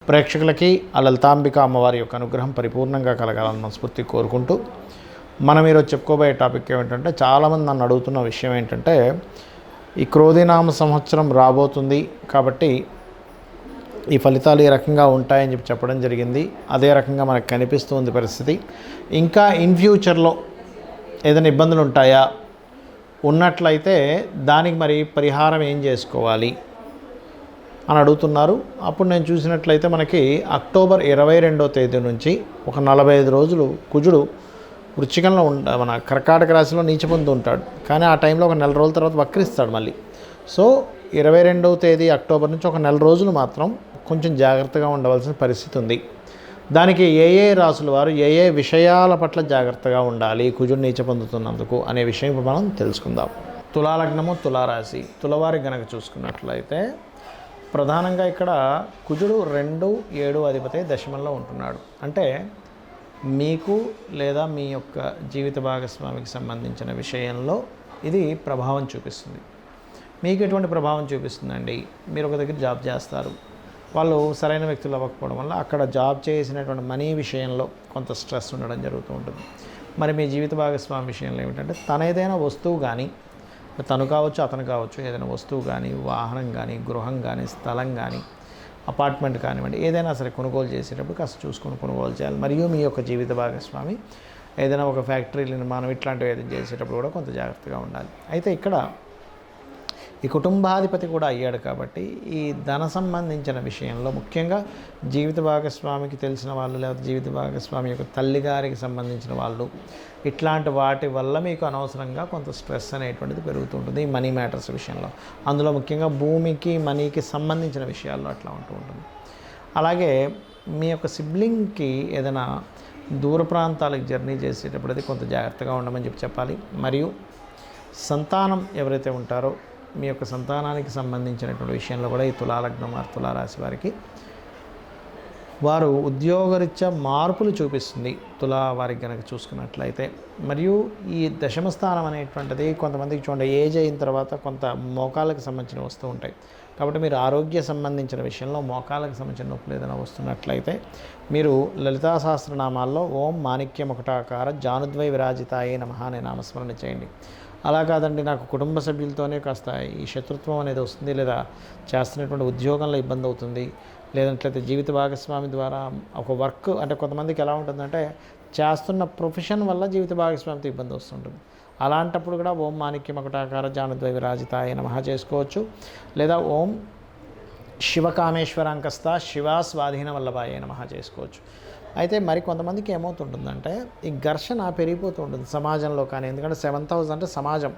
ప్రేక్షకులకి ఆ లలితాంబిక అమ్మవారి యొక్క అనుగ్రహం పరిపూర్ణంగా కలగాలని మనస్ఫూర్తి కోరుకుంటూ మనం ఈరోజు చెప్పుకోబోయే టాపిక్ ఏమిటంటే, చాలామంది నన్ను అడుగుతున్న విషయం ఏంటంటే, ఈ క్రోధినామ సంవత్సరం రాబోతుంది కాబట్టి ఈ ఫలితాలు ఈ రకంగా ఉంటాయని చెప్పడం జరిగింది. అదే రకంగా మనకు కనిపిస్తుంది పరిస్థితి. ఇంకా ఇన్ ఫ్యూచర్లో ఏదైనా ఇబ్బందులు ఉంటాయా, ఉన్నట్లయితే దానికి మరి పరిహారం ఏం చేసుకోవాలి అని అడుగుతున్నారు. అప్పుడు నేను చూసినట్లయితే మనకి అక్టోబర్ 22వ తేదీ నుంచి ఒక 45 రోజులు కుజుడు వృశ్చికంలో మన కర్కాటక రాశిలో నీచపొంది ఉంటాడు. కానీ ఆ టైంలో ఒక నెల రోజుల తర్వాత వక్రిస్తాడు మళ్ళీ. సో 22వ తేదీ అక్టోబర్ నుంచి ఒక నెల రోజులు మాత్రం కొంచెం జాగ్రత్తగా ఉండవలసిన పరిస్థితి ఉంది. దానికి ఏ రాసుల వారు ఏ విషయాల పట్ల జాగ్రత్తగా ఉండాలి కుజుడు నీచ పొందుతున్నందుకు అనే విషయం ఇప్పుడు మనం తెలుసుకుందాం. తులాలగ్నము, తులారాశి, తులవారి గనక చూసుకున్నట్లయితే ప్రధానంగా ఇక్కడ కుజుడు 2, 7 అధిపతి దశమంలో ఉంటున్నాడు. అంటే మీకు లేదా మీ యొక్క జీవిత భాగస్వామికి సంబంధించిన విషయంలో ఇది ప్రభావం చూపిస్తుంది. మీకు ఎటువంటి ప్రభావం చూపిస్తుందండి? మీరు ఒక దగ్గర జాబ్ చేస్తారు, వాళ్ళు సరైన వ్యక్తులు అవ్వకపోవడం వల్ల అక్కడ జాబ్ చేసినటువంటి మనీ విషయంలో కొంత స్ట్రెస్ ఉండడం జరుగుతూ ఉంటుంది. మరి మీ జీవిత భాగస్వామి విషయంలో ఏమిటంటే, తన ఏదైనా వస్తువు కానీ, తను కావచ్చు అతను కావచ్చు, ఏదైనా వస్తువు కానీ, వాహనం కానీ, గృహం కానీ, స్థలం కానీ, అపార్ట్మెంట్ కానివ్వండి, ఏదైనా సరే కొనుగోలు చేసేటప్పుడు కాస్త చూసుకొని కొనుగోలు చేయాలి. మరియు మీ యొక్క జీవిత భాగస్వామి ఏదైనా ఒక ఫ్యాక్టరీ నిర్మాణం ఇట్లాంటివి ఏదైనా చేసేటప్పుడు కూడా కొంత జాగ్రత్తగా ఉండాలి. అయితే ఇక్కడ ఈ కుటుంబాధిపతి కూడా అయ్యాడు కాబట్టి ఈ ధన సంబంధించిన విషయంలో ముఖ్యంగా జీవిత భాగస్వామికి తెలిసిన వాళ్ళు, లేదా జీవిత భాగస్వామి యొక్క తల్లిగారికి సంబంధించిన వాళ్ళు, ఇట్లాంటి వాటి వల్ల మీకు అనవసరంగా కొంత స్ట్రెస్ అనేటువంటిది పెరుగుతుంటుంది ఈ మనీ మ్యాటర్స్ విషయంలో. అందులో ముఖ్యంగా భూమికి, మనీకి సంబంధించిన విషయాల్లో అట్లా ఉంటూ ఉంటుంది. అలాగే మీ యొక్క సిబ్లింగ్కి ఏదైనా దూర ప్రాంతాలకు జర్నీ చేసేటప్పుడు అది కొంత జాగ్రత్తగా ఉండమని చెప్పాలి. మరియు సంతానం ఎవరైతే ఉంటారో మీ యొక్క సంతానానికి సంబంధించినటువంటి విషయంలో కూడా ఈ తులాలగ్నం వారు, తులారాశి వారికి వారు ఉద్యోగరీత్యా మార్పులు చూపిస్తుంది తులా వారికి కనుక చూసుకున్నట్లయితే. మరియు ఈ దశమ స్థానం అనేటువంటిది కొంతమందికి చూడండి, ఏజ్ అయిన తర్వాత కొంత మోకాళ్ళకి సంబంధించిన వస్తూ ఉంటాయి. కాబట్టి మీరు ఆరోగ్య సంబంధించిన విషయంలో మోకాళ్ళకి సంబంధించిన నొప్పులు ఏదైనా వస్తున్నట్లయితే మీరు లలితా సహస్రనామాల్లో ఓం మాణిక్యం ఒకటాకార జానుద్వై విరాజితాయే నమః అనే నామస్మరణ చేయండి. అలా కాదండి, నాకు కుటుంబ సభ్యులతోనే కాస్త ఈ శత్రుత్వం అనేది వస్తుంది, లేదా చేస్తున్నటువంటి ఉద్యోగంలో ఇబ్బంది అవుతుంది, లేదంటే జీవిత భాగస్వామి ద్వారా ఒక వర్క్, అంటే కొంతమందికి ఎలా ఉంటుందంటే చేస్తున్న ప్రొఫెషన్ వల్ల జీవిత భాగస్వామితో ఇబ్బంది వస్తుంటుంది. అలాంటప్పుడు కూడా ఓం మాణిక్యం ఒకటాకార జానుద్వై విరాజితాయ నమః చేసుకోవచ్చు. లేదా ఓం శివకామేశ్వరాంకస్త శివా స్వాధీన వల్లభాయ నమః చేసుకోవచ్చు. అయితే మరి కొంతమందికి ఏమవుతుంటుందంటే ఈ ఘర్షణ పెరిగిపోతూ ఉంటుంది సమాజంలో. కానీ ఎందుకంటే 7th హౌస్ అంటే సమాజం,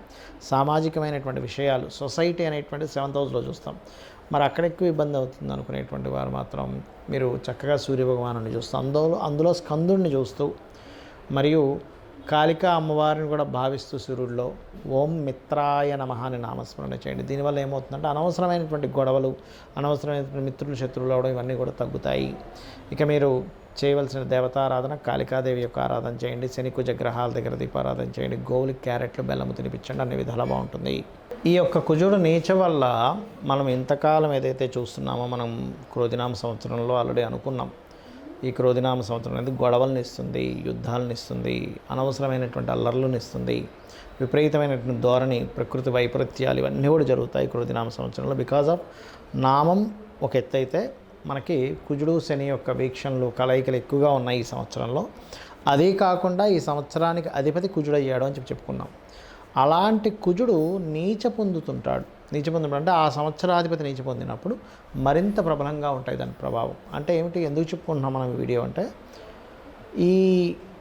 సామాజికమైనటువంటి విషయాలు, సొసైటీ అనేటువంటి 7th హౌస్లో చూస్తాం. మరి అక్కడ ఎక్కువ ఇబ్బంది అవుతుంది అనుకునేటువంటి వారు మాత్రం మీరు చక్కగా సూర్యభగవాను చూస్తూ, అందులో స్కందుడిని చూస్తూ, మరియు కాళికా అమ్మవారిని కూడా భావిస్తూ సూర్యుడిలో ఓం మిత్రాయ నమః అని నామస్మరణ చేయండి. దీనివల్ల ఏమవుతుందంటే అనవసరమైనటువంటి గొడవలు, అనవసరమైనటువంటి మిత్రులు, శత్రువులు అవడం ఇవన్నీ కూడా తగ్గుతాయి. ఇక మీరు చేయవలసిన దేవతారాధన కాళికాదేవి యొక్క ఆరాధన చేయండి. శని కుజ గ్రహాల దగ్గర దీపారాధన చేయండి. గోవులకి క్యారెట్లు, బెల్లము తినిపించండి. అన్ని విధాలా బాగుంటుంది. ఈ యొక్క కుజుడు నీచ వల్ల మనం ఇంతకాలం ఏదైతే చూస్తున్నామో, మనం క్రోధినామ సంవత్సరంలో ఆల్రెడీ అనుకున్నాం, ఈ క్రోధినామ సంవత్సరం అనేది గొడవలను ఇస్తుంది, యుద్ధాలను ఇస్తుంది, అనవసరమైనటువంటి అల్లర్లను ఇస్తుంది, విపరీతమైనటువంటి ధోరణి, ప్రకృతి వైపరీత్యాలు ఇవన్నీ కూడా జరుగుతాయి క్రోధినామ సంవత్సరంలో. బికాజ్ ఆఫ్ నామం ఒక ఎత్తు అయితే మనకి కుజుడు శని యొక్క వీక్షణలు, కలయికలు ఎక్కువగా ఉన్నాయి ఈ సంవత్సరంలో. అదే కాకుండా ఈ సంవత్సరానికి అధిపతి కుజుడు అయ్యాడు అని చెప్పుకున్నాం. అలాంటి కుజుడు నీచ పొందుతుంటాడు. నీచ పొందడం అంటే ఆ సంవత్సరాధిపతి నీచ పొందినప్పుడు మరింత ప్రబలంగా ఉంటాయి దాని ప్రభావం. అంటే ఏమిటి, ఎందుకు చెప్పుకుంటున్నాం మనం వీడియో అంటే, ఈ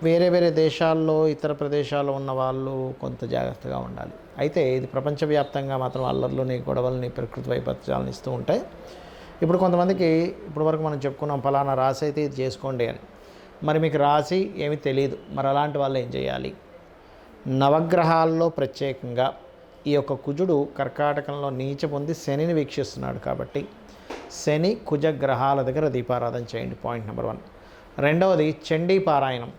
వేరే వేరే దేశాల్లో, ఇతర ప్రదేశాల్లో ఉన్న వాళ్ళు కొంత జాగ్రత్తగా ఉండాలి. అయితే ఇది ప్రపంచవ్యాప్తంగా మాత్రం అల్లర్లని, గొడవలని, ప్రకృతి వైపరీత్యాలను ఇస్తూ ఉంటాయి. ఇప్పుడు కొంతమందికి ఇప్పటి వరకు మనం చెప్పుకున్నాం ఫలానా రాశి అయితే ఇది చేసుకోండి అని. మరి మీకు రాశి ఏమీ తెలియదు, మరి అలాంటి వాళ్ళు ఏం చేయాలి? నవగ్రహాల్లో ప్రత్యేకంగా ఈ యొక్క కుజుడు కర్కాటకంలో నీచ పొంది శనిని వీక్షిస్తున్నాడు కాబట్టి శని కుజ గ్రహాల దగ్గర దీపారాధన చేయండి. Point number 1. రెండవది చండీ పారాయణం.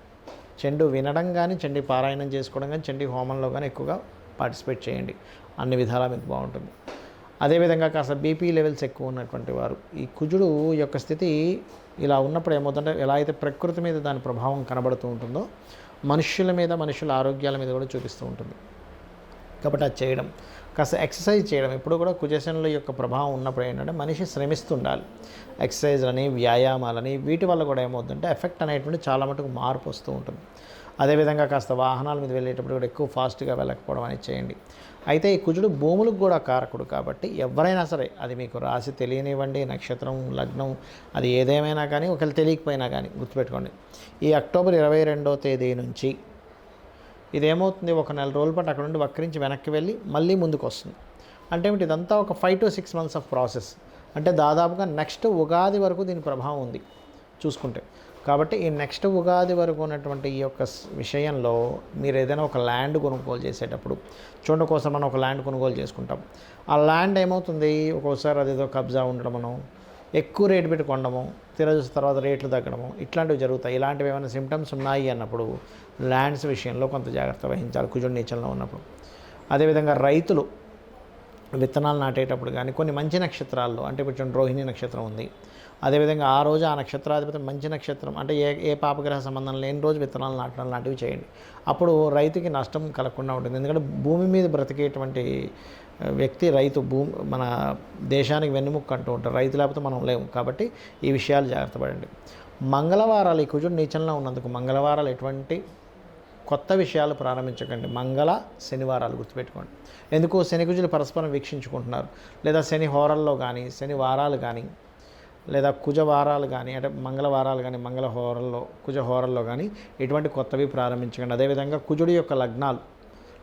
చండు వినడం కానీ, చండీ పారాయణం చేసుకోవడం కానీ, చండీ హోమంలో కానీ ఎక్కువగా పార్టిసిపేట్ చేయండి. అన్ని విధాలా మీకు బాగుంటుంది. అదేవిధంగా కాస్త బీపీ లెవెల్స్ ఎక్కువ ఉన్నటువంటి వారు, ఈ కుజుడు యొక్క స్థితి ఇలా ఉన్నప్పుడు ఏమవుతుందంటే, ఎలా అయితే ప్రకృతి మీద దాని ప్రభావం కనబడుతూ ఉంటుందో మనుష్యుల మీద, మనుషుల ఆరోగ్యాల మీద కూడా చూపిస్తూ ఉంటుంది. కాబట్టి అది చేయడం, కాస్త ఎక్సర్సైజ్ చేయడం, ఎప్పుడు కూడా కుజశనుల యొక్క ప్రభావం ఉన్నప్పుడు ఏంటంటే మనిషి శ్రమిస్తుండాలి. ఎక్సర్సైజ్లని, వ్యాయామాలని, వీటి వల్ల కూడా ఏమవుతుందంటే ఎఫెక్ట్ అనేటువంటి చాలా మటుకు మార్పు వస్తూ ఉంటుంది. అదేవిధంగా కాస్త వాహనాల మీద వెళ్ళేటప్పుడు కూడా ఎక్కువ ఫాస్ట్గా వెళ్ళకపోవడం అనేది చేయండి. అయితే ఈ కుజుడు భూములకు కూడా కారకుడు కాబట్టి ఎవరైనా సరే, అది మీకు రాశి తెలియనివ్వండి, నక్షత్రం, లగ్నం, అది ఏదేమైనా కానీ, ఒకవేళ తెలియకపోయినా కానీ గుర్తుపెట్టుకోండి, ఈ అక్టోబర్ 22వ తేదీ నుంచి ఇదేమవుతుంది, ఒక నెల రోజుల పాటు అక్కడ నుండి వక్రించి వెనక్కి వెళ్ళి మళ్ళీ ముందుకు వస్తుంది. అంటే ఏమిటి, ఇదంతా ఒక 5 to 6 months ఆఫ్ ప్రాసెస్. అంటే దాదాపుగా నెక్స్ట్ ఉగాది వరకు దీని ప్రభావం ఉంది చూసుకుంటే. కాబట్టి ఈ నెక్స్ట్ ఉగాది వరకు ఉన్నటువంటి ఈ యొక్క విషయంలో మీరు ఏదైనా ఒక ల్యాండ్ కొనుగోలు చేసేటప్పుడు చూడండి, కోసం మనం ఒక ల్యాండ్ కొనుగోలు చేసుకుంటాం. ఆ ల్యాండ్ ఏమవుతుంది, ఒక్కోసారి అదేదో కబ్జా ఉండడమనో, ఎక్కువ రేటు పెట్టి కొనడము, చూసిన తర్వాత రేట్లు తగ్గడము, ఇట్లాంటివి జరుగుతాయి. ఇలాంటివి ఏమైనా సిమ్టమ్స్ ఉన్నాయి అన్నప్పుడు ల్యాండ్స్ విషయంలో కొంత జాగ్రత్త వహించాలి కుజుడు నీచంలో ఉన్నప్పుడు. అదేవిధంగా రైతులు విత్తనాలు నాటేటప్పుడు కానీ కొన్ని మంచి నక్షత్రాల్లో, అంటే ఇప్పుడు రోహిణి నక్షత్రం ఉంది, అదేవిధంగా ఆ రోజు ఆ నక్షత్రాధిపతి మంచి నక్షత్రం, అంటే ఏ పాపగ్రహ సంబంధం లేని రోజు విత్తనాలు నాటడం లాంటివి చేయండి. అప్పుడు రైతుకి నష్టం కలగకుండా ఉంటుంది. ఎందుకంటే భూమి మీద బ్రతికేటువంటి వ్యక్తి రైతు, మన దేశానికి వెన్నుముక్క అంటూ ఉంటారు. రైతు లేకపోతే మనం లేము. కాబట్టి ఈ విషయాలు జాగ్రత్త పడండి. మంగళవారాలు, ఈ కుజుడు నీచంలో ఉన్నందుకు మంగళవారాలు ఎటువంటి కొత్త విషయాలు ప్రారంభించకండి. శనివారాలు గుర్తుపెట్టుకోండి. ఎందుకు, శని కుజులు పరస్పరం వీక్షించుకుంటున్నారు. లేదా శని హోరల్లో కానీ, శని వారాలు కానీ, లేదా కుజ వారాలు కానీ, అంటే మంగళవారాలు కానీ, మంగళ హోరల్లో, కుజ హోరల్లో కానీ ఎటువంటి కొత్తవి ప్రారంభించకండి. అదేవిధంగా కుజుడి యొక్క లగ్నాలు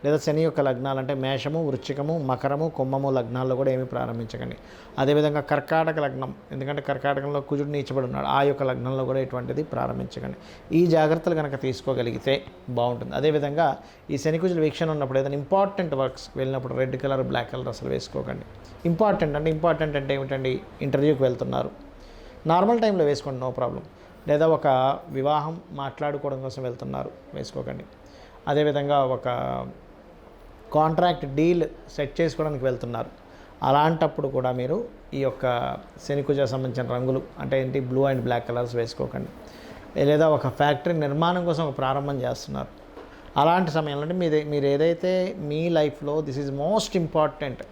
లేదా శని యొక్క లగ్నాలు, అంటే మేషము, వృశ్చికము, మకరము, కుంభము లగ్నాల్లో కూడా ఏమీ ప్రారంభించకండి. అదేవిధంగా కర్కాటక లగ్నం, ఎందుకంటే కర్కాటకంలో కుజుడు నీచబడి ఉన్నాడు, ఆ యొక్క లగ్నంలో కూడా ఎటువంటిది ప్రారంభించకండి. ఈ జాగ్రత్తలు కనుక తీసుకోగలిగితే బాగుంటుంది. అదేవిధంగా ఈ శని కుజుల వీక్షణ ఉన్నప్పుడు ఏదైనా ఇంపార్టెంట్ వర్క్స్కి వెళ్ళినప్పుడు రెడ్ కలర్, బ్లాక్ కలర్ అసలు వేసుకోకండి. ఇంపార్టెంట్ అంటే ఏమిటండి, ఇంటర్వ్యూకి వెళ్తున్నారు, నార్మల్ టైంలో వేసుకోండి, నో ప్రాబ్లం. లేదా ఒక వివాహం మాట్లాడుకోవడం కోసం వెళ్తున్నారు, వేసుకోకండి. అదేవిధంగా ఒక కాంట్రాక్ట్ డీల్ సెట్ చేసుకోవడానికి వెళ్తున్నారు, అలాంటప్పుడు కూడా మీరు ఈ యొక్క శనికుజ సంబంధించిన రంగులు, అంటే ఏంటి, బ్లూ అండ్ బ్లాక్ కలర్స్ వేసుకోకండి. లేదా ఒక ఫ్యాక్టరీ నిర్మాణం కోసం ఒక ప్రారంభం చేస్తున్నారు, అలాంటి సమయంలో అంటే మీరు ఏదైతే మీ లైఫ్లో దిస్ ఈజ్ మోస్ట్ ఇంపార్టెంట్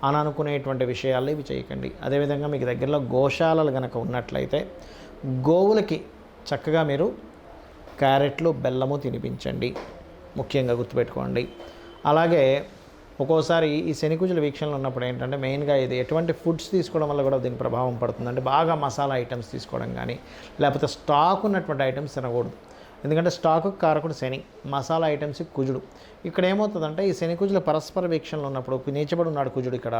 అని అనుకునేటువంటి విషయాలు ఇవి చేయకండి. అదేవిధంగా మీకు దగ్గరలో గోశాలలు కనుక ఉన్నట్లయితే గోవులకి చక్కగా మీరు క్యారెట్లు, బెల్లము తినిపించండి, ముఖ్యంగా గుర్తుపెట్టుకోండి. అలాగే ఒక్కోసారి ఈ శనికుజుల వీక్షణలు ఉన్నప్పుడు ఏంటంటే మెయిన్గా ఇది ఎటువంటి ఫుడ్స్ తీసుకోవడం వల్ల కూడా దీని ప్రభావం పడుతుంది. అంటే బాగా మసాలా ఐటమ్స్ తీసుకోవడం కానీ, లేకపోతే స్టాక్ ఉన్నటువంటి ఐటమ్స్ తినకూడదు. ఎందుకంటే స్టాకు కారకుడు శని, మసాలా ఐటమ్స్ కుజుడు. ఇక్కడ ఏమవుతుందంటే ఈ శని కుజుల పరస్పర వీక్షణలు ఉన్నప్పుడు, నీచబడి ఉన్నాడు కుజుడు, ఇక్కడ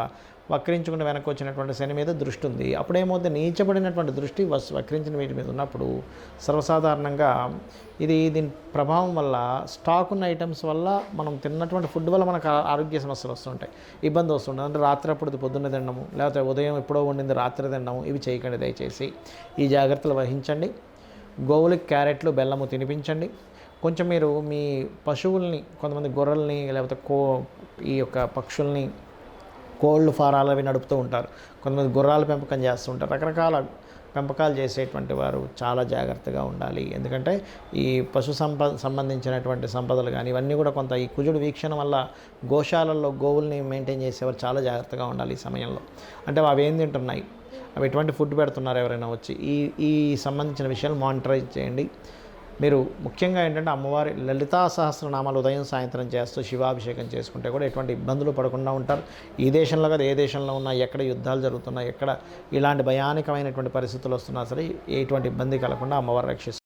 వక్రించుకుంటూ వెనక్కి వచ్చినటువంటి శని మీద దృష్టి ఉంది. అప్పుడు ఏమవుతుంది, నీచబడినటువంటి దృష్టి వక్రించిన వీటి మీద ఉన్నప్పుడు సర్వసాధారణంగా దీని ప్రభావం వల్ల, స్టాక్ ఉన్న ఐటమ్స్ వల్ల, మనం తిన్నటువంటి ఫుడ్ వల్ల మనకు ఆరోగ్య సమస్యలు వస్తుంటాయి, ఇబ్బంది వస్తుంటుంది. అంటే రాత్రి అప్పుడు పొద్దున్న తినడము, లేకపోతే ఉదయం ఎప్పుడో వండింది రాత్రి తినడము, ఇవి చేయకండి దయచేసి. ఈ జాగ్రత్తలు వహించండి. గోవులకి క్యారెట్లు, బెల్లము తినిపించండి. కొంచెం మీరు మీ పశువుల్ని, కొంతమంది గొర్రెల్ని, లేకపోతే ఈ యొక్క పక్షుల్ని, కోళ్ళు ఫారాలు అవి నడుపుతూ ఉంటారు, కొంతమంది గుర్రాల పెంపకం చేస్తూ ఉంటారు. రకరకాల పెంపకాలు చేసేటువంటి వారు చాలా జాగ్రత్తగా ఉండాలి. ఎందుకంటే ఈ పశు సంబంధించినటువంటి సంపదలు కానీ ఇవన్నీ కూడా కొంత ఈ కుజుడు వీక్షణ వల్ల గోశాలల్లో గోవుల్ని మెయింటైన్ చేసేవారు చాలా జాగ్రత్తగా ఉండాలి ఈ సమయంలో. అంటే అవి ఏం తింటున్నాయి, అవి ఎటువంటి ఫుడ్ పెడుతున్నారు, ఎవరైనా వచ్చి ఈ సంబంధించిన విషయాలు మానిటరైజ్ చేయండి. మీరు ముఖ్యంగా ఏంటంటే అమ్మవారి లలితా సహస్రనామాలు ఉదయం సాయంత్రం చేస్తూ శివాభిషేకం చేసుకుంటే కూడా ఎటువంటి ఇబ్బందులు పడకుండా ఉంటారు. ఈ దేశంలో కదా, ఏ దేశంలో ఉన్నా, ఎక్కడ యుద్ధాలు జరుగుతున్నా, ఎక్కడ ఇలాంటి భయానకమైనటువంటి పరిస్థితులు వస్తున్నా సరే ఎటువంటి ఇబ్బంది కలగకుండా అమ్మవారు రక్షిస్తారు.